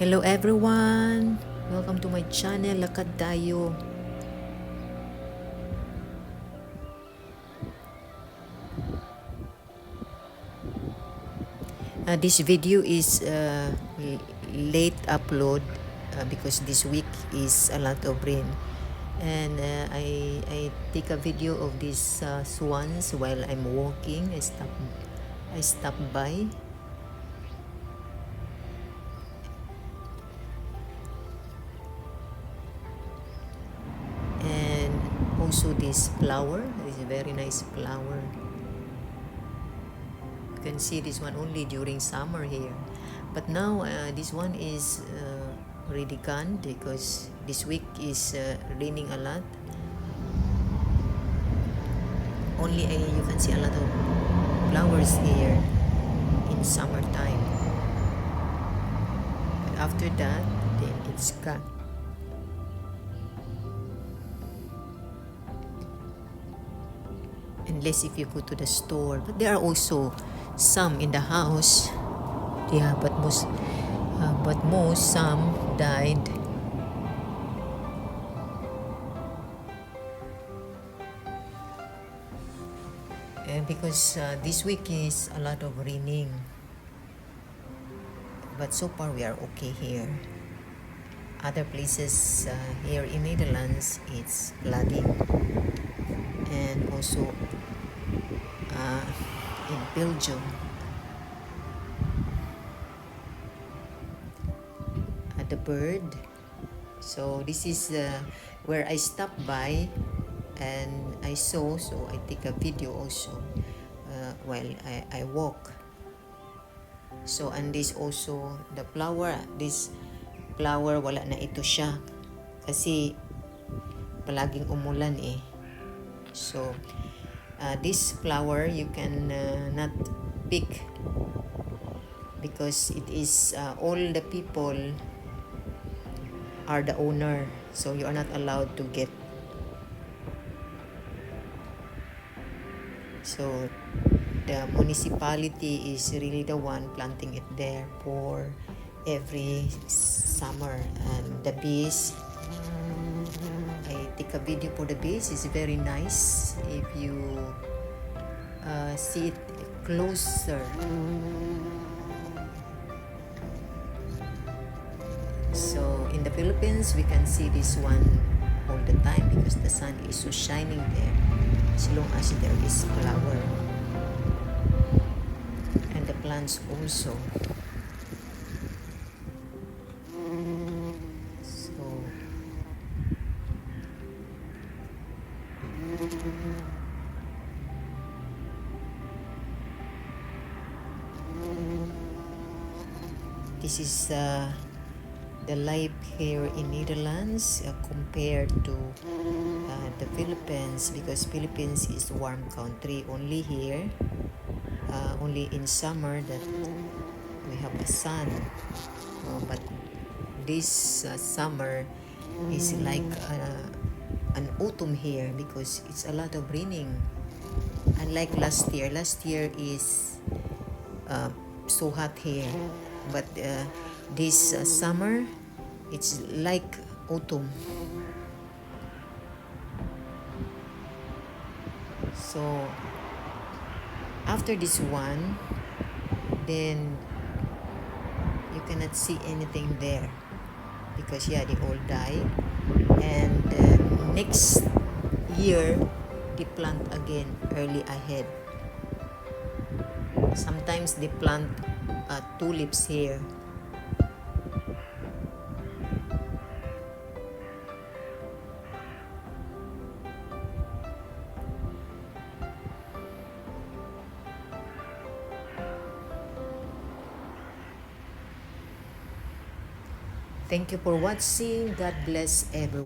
Hello everyone! Welcome to my channel, Lakad tayo. This video is late upload because this week is a lot of rain. And I take a video of these swans while I'm walking. I stop by. And also this flower, this very nice flower. You can see this one only during summer here, but now this one is already gone because this week is raining a lot. Only you can see a lot of flowers here in summertime, but after that then it's gone. Unless if you go to the store, but there are also some in the house. Yeah, but most some died. And because this week is a lot of raining, but so far we are okay here. Other places here in Netherlands it's flooding, and also in Belgium. The bird. So this is where I stopped by and I saw, so I take a video also while I walk. So and this also the flower, this flower wala na ito siya kasi palaging umulan eh. So this flower you can not pick because it is all the people are the owner, so you are not allowed to get. So the municipality is really the one planting it there for every summer. And the bees, I take a video for the bees. It's very nice if you see it closer. So in the Philippines, we can see this one all the time because the sun is so shining there as long as there is flower. And the plants also. So this is the life here in Netherlands compared to the Philippines, because Philippines is warm country. Only here, only in summer that we have a sun. But this summer is like an autumn here because it's a lot of raining. Unlike last year. Last year is so hot here, but this summer it's like autumn. So after this one, then you cannot see anything there because yeah, they all died. And next year they plant again early ahead. Sometimes they plant tulips here. Thank you for watching. God bless everyone.